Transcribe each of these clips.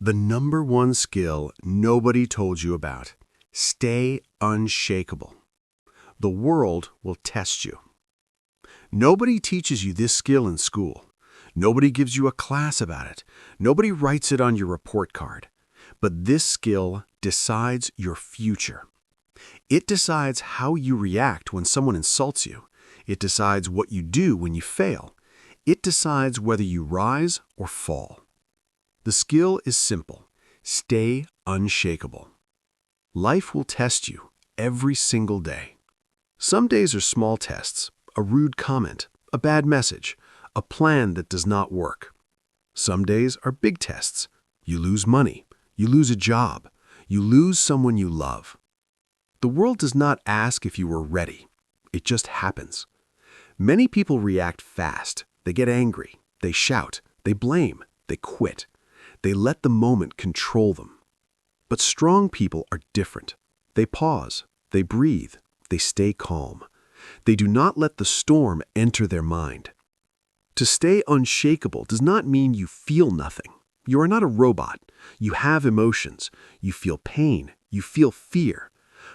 The number one skill nobody told you about. Stay unshakable. The world will test you. Nobody teaches you this skill in school. Nobody gives you a class about it. Nobody writes it on your report card. But this skill decides your future. It decides how you react when someone insults you. It decides what you do when you fail. It decides whether you rise or fall. The skill is simple. Stay unshakable. Life will test you every single day. Some days are small tests, a rude comment, a bad message, a plan that does not work. Some days are big tests. You lose money, you lose a job, you lose someone you love. The world does not ask if you were ready. It just happens. Many people react fast. They get angry, they shout, they blame, they quit. They let the moment control them. But strong people are different. They pause, they breathe, they stay calm. They do not let the storm enter their mind. To stay unshakable does not mean you feel nothing. You are not a robot. You have emotions. You feel pain. You feel fear.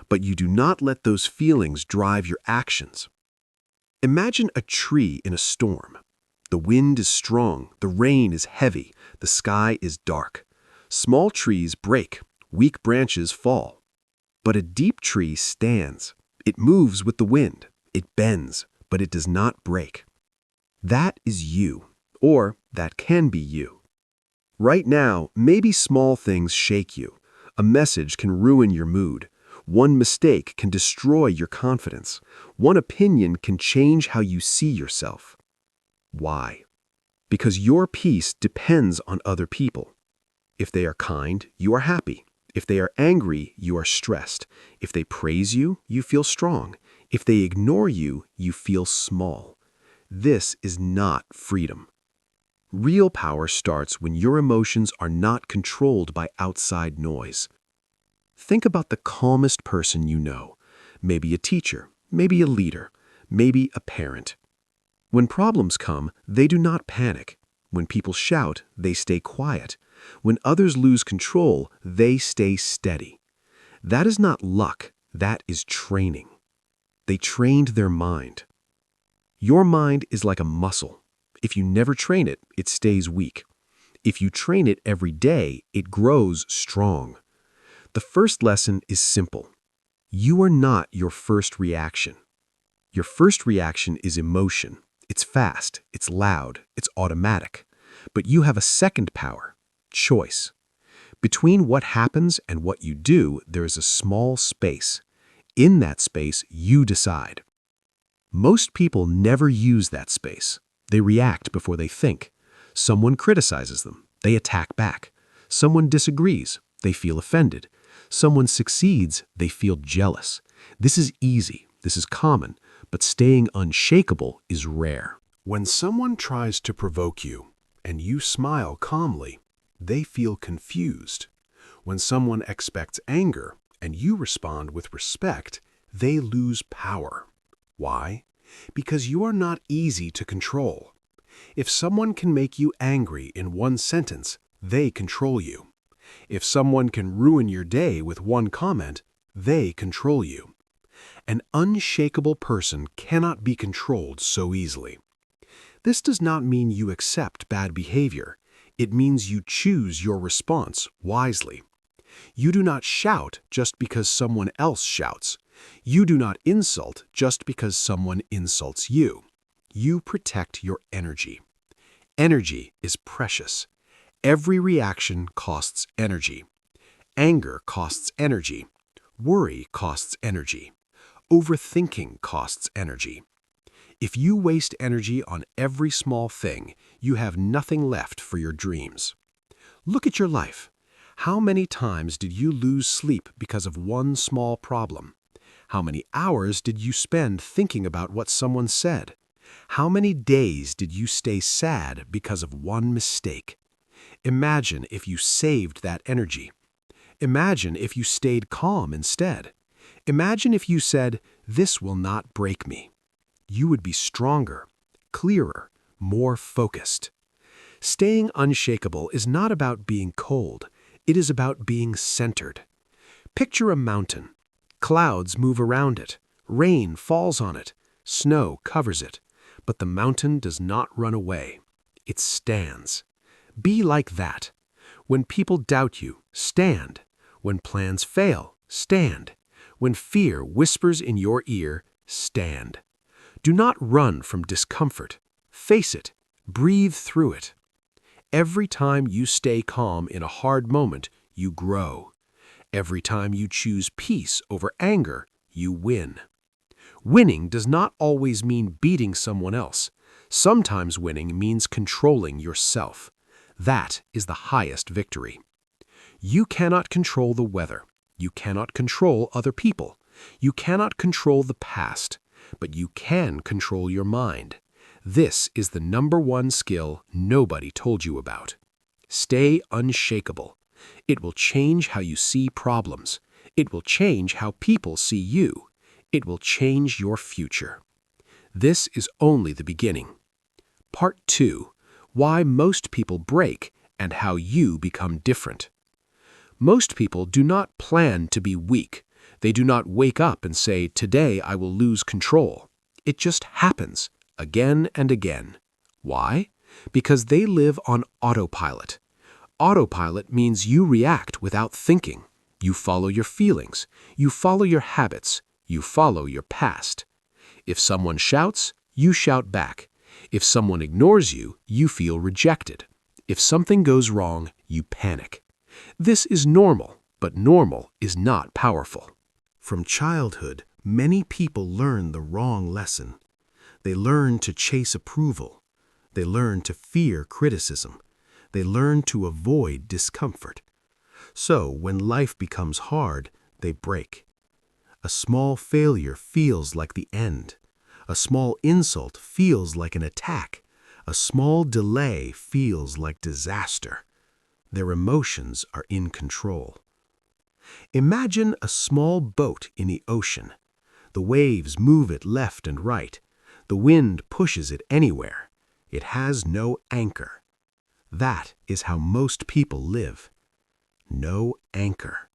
But you do not let those feelings drive your actions. Imagine a tree in a storm. The wind is strong, the rain is heavy, the sky is dark. Small trees break, weak branches fall. But a deep tree stands. It moves with the wind. It bends, but it does not break. That is you, or that can be you. Right now, maybe small things shake you. A message can ruin your mood. One mistake can destroy your confidence. One opinion can change how you see yourself. Why? Because your peace depends on other people. If they are kind, you are happy. If they are angry, you are stressed. If they praise you, you feel strong. If they ignore you, you feel small. This is not freedom. Real power starts when your emotions are not controlled by outside noise. Think about the calmest person you know. Maybe a teacher, maybe a leader, maybe a parent. When problems come, they do not panic. When people shout, they stay quiet. When others lose control, they stay steady. That is not luck, that is training. They trained their mind. Your mind is like a muscle. If you never train it, it stays weak. If you train it every day, it grows strong. The first lesson is simple. You are not your first reaction. Your first reaction is emotion. It's fast, it's loud, it's automatic. But you have a second power, choice. Between what happens and what you do, there is a small space. In that space, you decide. Most people never use that space. They react before they think. Someone criticizes them. They attack back. Someone disagrees. They feel offended. Someone succeeds. They feel jealous. This is easy. This is common. But staying unshakable is rare. When someone tries to provoke you and you smile calmly, they feel confused. When someone expects anger and you respond with respect, they lose power. Why? Because you are not easy to control. If someone can make you angry in one sentence, they control you. If someone can ruin your day with one comment, they control you. An unshakable person cannot be controlled so easily. This does not mean you accept bad behavior. It means you choose your response wisely. You do not shout just because someone else shouts. You do not insult just because someone insults you. You protect your energy. Energy is precious. Every reaction costs energy. Anger costs energy. Worry costs energy. Overthinking costs energy. If you waste energy on every small thing, you have nothing left for your dreams. Look at your life. How many times did you lose sleep because of one small problem? How many hours did you spend thinking about what someone said? How many days did you stay sad because of one mistake? Imagine if you saved that energy. Imagine if you stayed calm instead. Imagine if you said, "This will not break me." You would be stronger, clearer, more focused. Staying unshakable is not about being cold. It is about being centered. Picture a mountain. Clouds move around it. Rain falls on it. Snow covers it. But the mountain does not run away. It stands. Be like that. When people doubt you, stand. When plans fail, stand. When fear whispers in your ear, stand. Do not run from discomfort. Face it. Breathe through it. Every time you stay calm in a hard moment, you grow. Every time you choose peace over anger, you win. Winning does not always mean beating someone else. Sometimes winning means controlling yourself. That is the highest victory. You cannot control the weather. You cannot control other people. You cannot control the past. But you can control your mind. This is the #1 skill nobody told you about. Stay unshakable. It will change how you see problems. It will change how people see you. It will change your future. This is only the beginning. Part 2. Why most people break and how you become different. Most people do not plan to be weak. They do not wake up and say, "Today I will lose control." It just happens, again and again. Why? Because they live on autopilot. Autopilot means you react without thinking. You follow your feelings. You follow your habits. You follow your past. If someone shouts, you shout back. If someone ignores you, you feel rejected. If something goes wrong, you panic. This is normal, but normal is not powerful. From childhood, many people learn the wrong lesson. They learn to chase approval. They learn to fear criticism. They learn to avoid discomfort. So, when life becomes hard, they break. A small failure feels like the end. A small insult feels like an attack. A small delay feels like disaster. Their emotions are in control. Imagine a small boat in the ocean. The waves move it left and right. The wind pushes it anywhere. It has no anchor. That is how most people live. No anchor.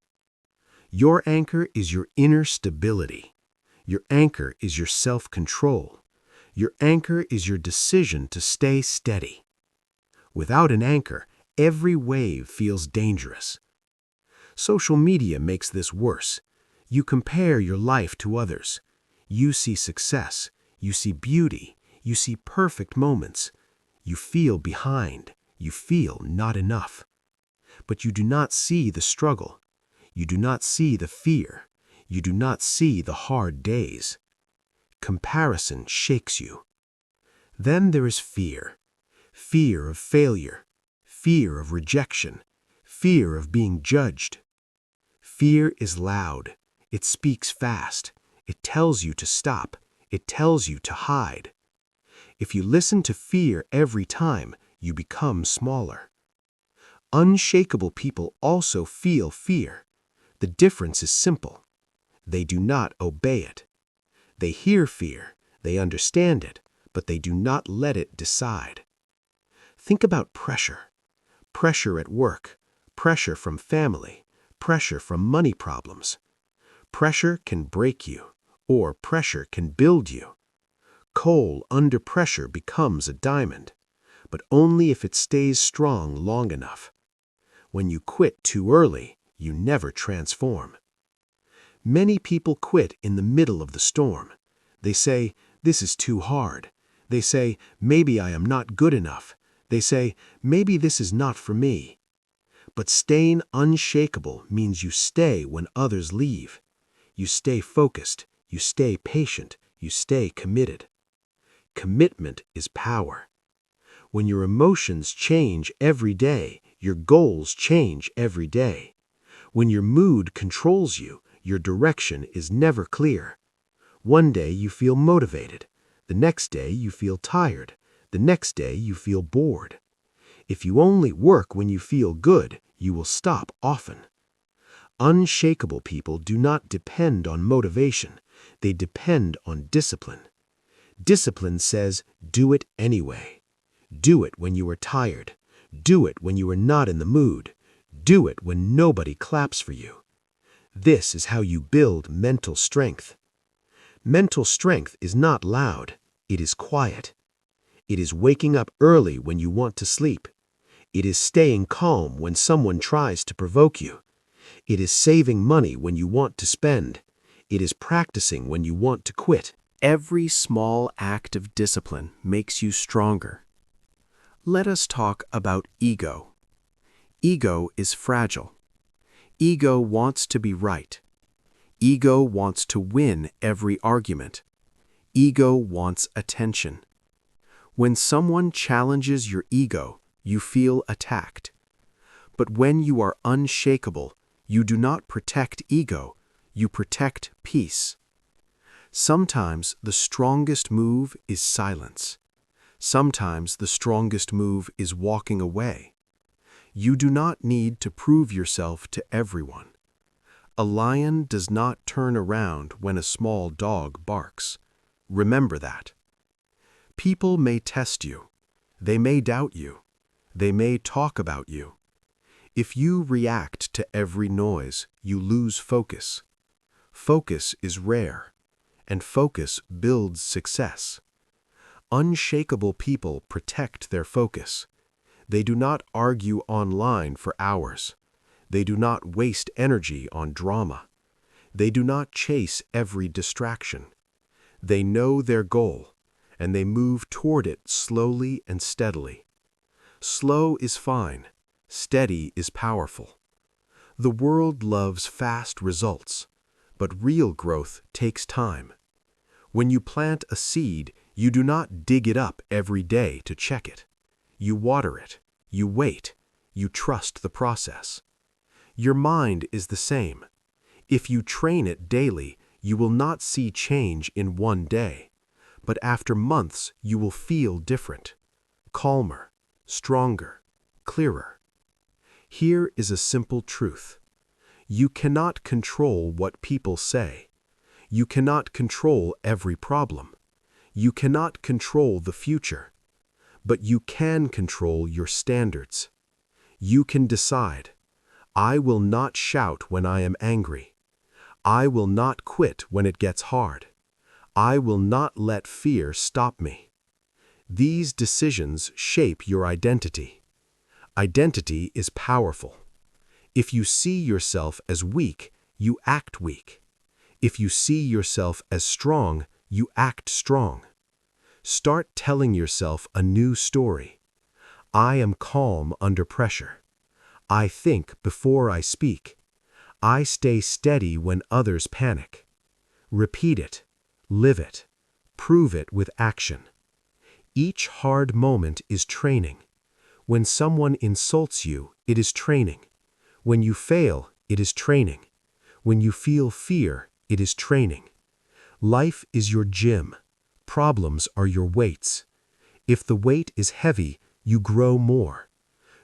Your anchor is your inner stability. Your anchor is your self-control. Your anchor is your decision to stay steady. Without an anchor, every wave feels dangerous. Social media makes this worse. You compare your life to others. You see success. You see beauty. You see perfect moments. You feel behind. You feel not enough. But you do not see the struggle. You do not see the fear. You do not see the hard days. Comparison shakes you. Then there is fear. Fear of failure. Fear of rejection. Fear of being judged. Fear is loud. It speaks fast. It tells you to stop. It tells you to hide. If you listen to fear every time, you become smaller. Unshakable people also feel fear. The difference is simple. They do not obey it. They hear fear, they understand it, but they do not let it decide. Think about pressure. Pressure at work, pressure from family, pressure from money problems. Pressure can break you, or pressure can build you. Coal under pressure becomes a diamond, but only if it stays strong long enough. When you quit too early, you never transform. Many people quit in the middle of the storm. They say, "This is too hard." They say, "Maybe I am not good enough." They say, "Maybe this is not for me." But staying unshakable means you stay when others leave. You stay focused. You stay patient. You stay committed. Commitment is power. When your emotions change every day, your goals change every day. When your mood controls you, your direction is never clear. One day you feel motivated. The next day you feel tired. The next day you feel bored. If you only work when you feel good, you will stop often. Unshakable people do not depend on motivation. They depend on discipline. Discipline says, do it anyway. Do it when you are tired. Do it when you are not in the mood. do it when nobody claps for you. This is how you build mental strength. Mental strength is not loud, it is quiet. It is waking up early when you want to sleep. It is staying calm when someone tries to provoke you. It is saving money when you want to spend. It is practicing when you want to quit. Every small act of discipline makes you stronger. Let us talk about ego. Ego is fragile. Ego wants to be right. Ego wants to win every argument. Ego wants attention. When someone challenges your ego, you feel attacked. But when you are unshakable, you do not protect ego, you protect peace. Sometimes the strongest move is silence. Sometimes the strongest move is walking away. You do not need to prove yourself to everyone. A lion does not turn around when a small dog barks. Remember that. People may test you. They may doubt you. They may talk about you. If you react to every noise, you lose focus. Focus is rare, and focus builds success. Unshakable people protect their focus. They do not argue online for hours. They do not waste energy on drama. They do not chase every distraction. They know their goal, and they move toward it slowly and steadily. Slow is fine. Steady is powerful. The world loves fast results, but real growth takes time. When you plant a seed, you do not dig it up every day to check it. You water it, you wait, you trust the process. Your mind is the same. If you train it daily, you will not see change in one day, but after months you will feel different, calmer, stronger, clearer. Here is a simple truth. You cannot control what people say. You cannot control every problem. You cannot control the future. But you can control your standards. You can decide, I will not shout when I am angry. I will not quit when it gets hard. I will not let fear stop me. These decisions shape your identity. Identity is powerful. If you see yourself as weak, you act weak. If you see yourself as strong, you act strong. Start telling yourself a new story. I am calm under pressure. I think before I speak. I stay steady when others panic. Repeat it, live it, prove it with action. Each hard moment is training. When someone insults you, it is training. When you fail, it is training. When you feel fear, it is training. Life is your gym. Problems are your weights. If the weight is heavy, you grow more.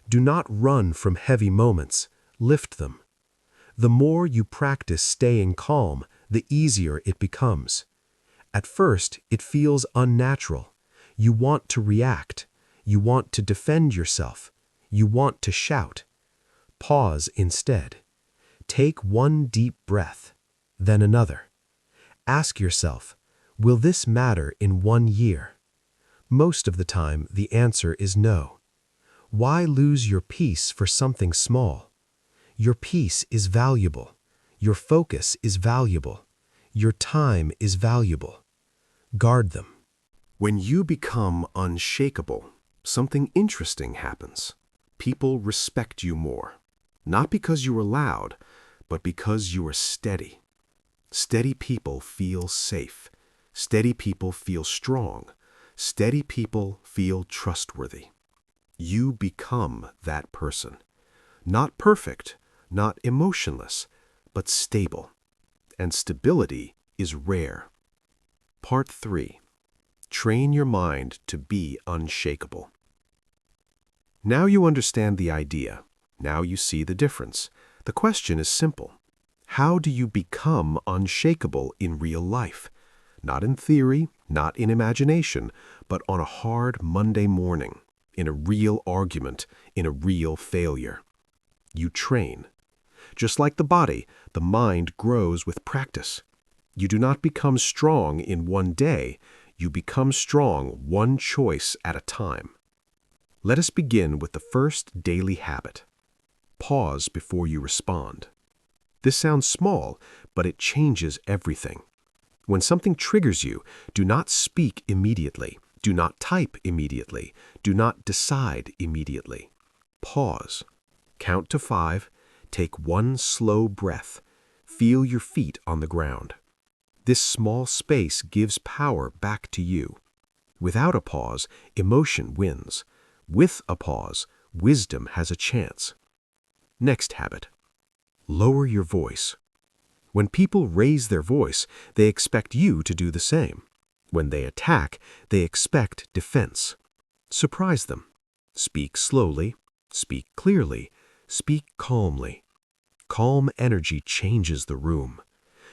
Do not run from heavy moments. Lift them. The more you practice staying calm, the easier it becomes. At first, it feels unnatural. You want to react. You want to defend yourself. You want to shout. Pause instead. Take one deep breath, then another. Ask yourself, will this matter in 1 year? Most of the time, the answer is no. Why lose your peace for something small? Your peace is valuable. Your focus is valuable. Your time is valuable. Guard them. When you become unshakable, something interesting happens. People respect you more. Not because you are loud, but because you are steady. Steady people feel safe. Steady people feel strong. Steady people feel trustworthy. You become that person. Not perfect, not emotionless, but stable. And stability is rare. Part 3. Train your mind to be unshakable. Now you understand the idea. Now you see the difference. The question is simple. How do you become unshakable in real life? Not in theory, not in imagination, but on a hard Monday morning, in a real argument, in a real failure. You train. Just like the body, the mind grows with practice. You do not become strong in one day. You become strong one choice at a time. Let us begin with the first daily habit. Pause before you respond. This sounds small, but it changes everything. When something triggers you, do not speak immediately. Do not type immediately. Do not decide immediately. Pause. Count to 5. Take one slow breath. Feel your feet on the ground. This small space gives power back to you. Without a pause, emotion wins. With a pause, wisdom has a chance. Next habit. Lower your voice. When people raise their voice, they expect you to do the same. When they attack, they expect defense. Surprise them. Speak slowly. Speak clearly. Speak calmly. Calm energy changes the room.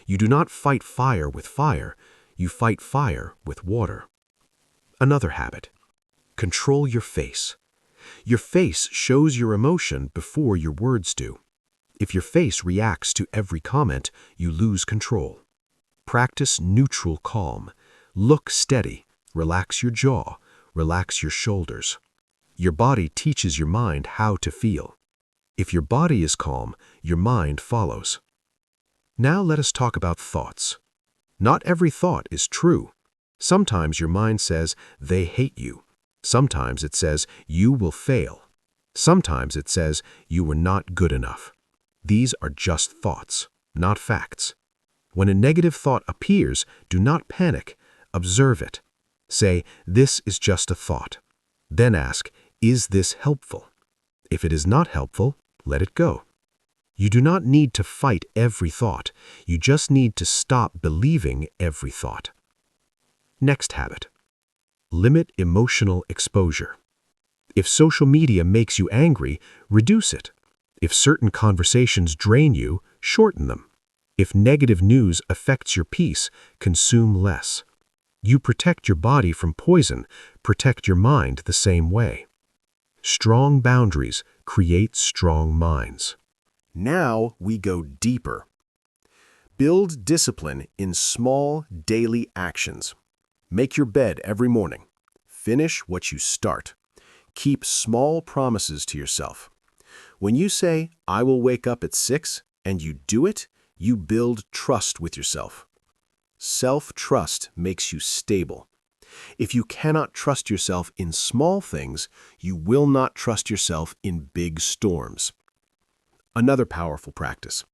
You do not fight fire with fire. You fight fire with water. Another habit. Control your face. Your face shows your emotion before your words do. If your face reacts to every comment, you lose control. Practice neutral calm. Look steady. Relax your jaw. Relax your shoulders. Your body teaches your mind how to feel. If your body is calm, your mind follows. Now let us talk about thoughts. Not every thought is true. Sometimes your mind says, they hate you. Sometimes it says, you will fail. Sometimes it says, you were not good enough. These are just thoughts, not facts. When a negative thought appears, do not panic. Observe it. Say, this is just a thought. Then ask, is this helpful? If it is not helpful, let it go. You do not need to fight every thought. You just need to stop believing every thought. Next habit. Limit emotional exposure. If social media makes you angry, reduce it. If certain conversations drain you, shorten them. If negative news affects your peace, consume less. You protect your body from poison, protect your mind the same way. Strong boundaries create strong minds. Now we go deeper. Build discipline in small daily actions. Make your bed every morning. Finish what you start. Keep small promises to yourself. When you say, I will wake up at 6, and you do it, you build trust with yourself. Self-trust makes you stable. If you cannot trust yourself in small things, you will not trust yourself in big storms. Another powerful practice.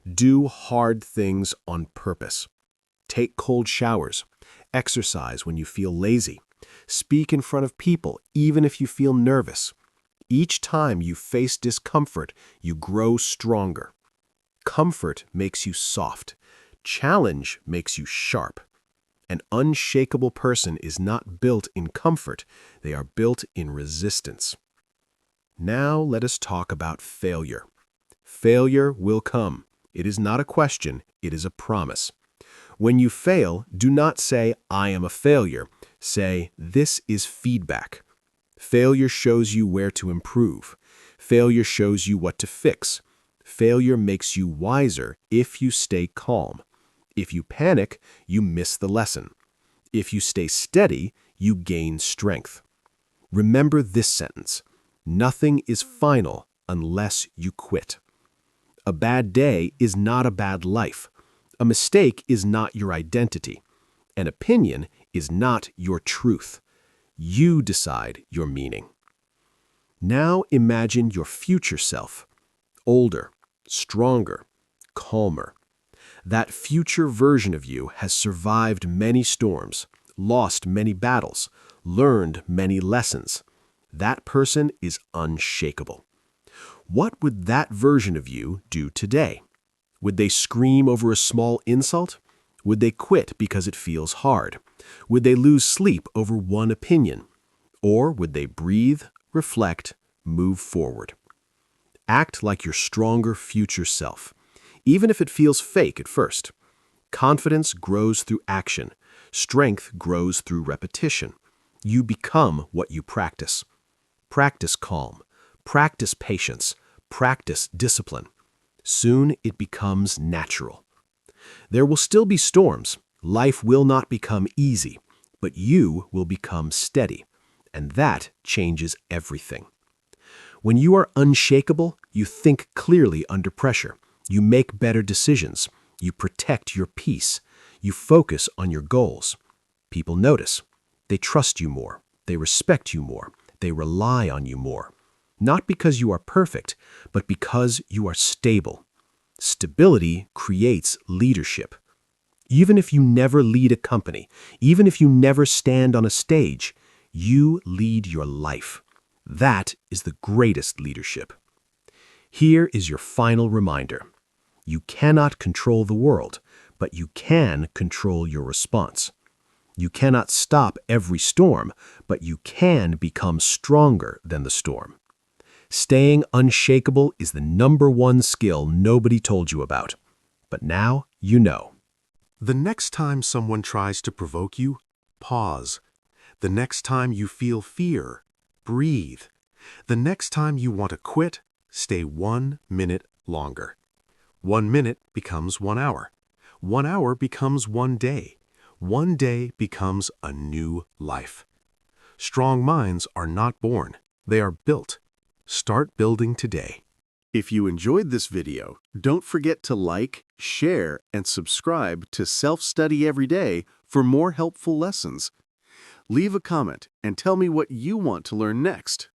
Do hard things on purpose. Take cold showers. Exercise when you feel lazy. Speak in front of people, even if you feel nervous. Each time you face discomfort, you grow stronger. Comfort makes you soft. Challenge makes you sharp. An unshakable person is not built in comfort. They are built in resistance. Now let us talk about failure. Failure will come. It is not a question, it is a promise. When you fail, do not say, I am a failure. Say, this is feedback. Failure shows you where to improve. Failure shows you what to fix. Failure makes you wiser if you stay calm. If you panic, you miss the lesson. If you stay steady, you gain strength. Remember this sentence. Nothing is final unless you quit. A bad day is not a bad life. A mistake is not your identity. An opinion is not your truth. You decide your meaning. Now imagine your future self. Older, stronger, calmer. That future version of you has survived many storms, lost many battles, learned many lessons. That person is unshakable. What would that version of you do today? Would they scream over a small insult? Would they quit because it feels hard? Would they lose sleep over one opinion? Or would they breathe, reflect, move forward? Act like your stronger future self, even if it feels fake at first. Confidence grows through action. Strength grows through repetition. You become what you practice. Practice calm. Practice patience. practice discipline. Soon it becomes natural. There will still be storms. Life will not become easy, but you will become steady, and that changes everything. When you are unshakable, you think clearly under pressure. You make better decisions. You protect your peace. You focus on your goals. People notice. They trust you more. They respect you more. They rely on you more. Not because you are perfect, but because you are stable. Stability creates leadership. Even if you never lead a company, even if you never stand on a stage, you lead your life. That is the greatest leadership. Here is your final reminder. You cannot control the world, but you can control your response. You cannot stop every storm, but you can become stronger than the storm. Staying unshakable is the #1 skill nobody told you about. But now you know. The next time someone tries to provoke you, pause. The next time you feel fear, breathe. The next time you want to quit, stay 1 minute longer. 1 minute becomes 1 hour. 1 hour becomes 1 day. 1 day becomes a new life. Strong minds are not born. They are built. Start building today. If you enjoyed this video, don't forget to like, share, and subscribe to Self-Study Every Day for more helpful lessons. Leave a comment and tell me what you want to learn next.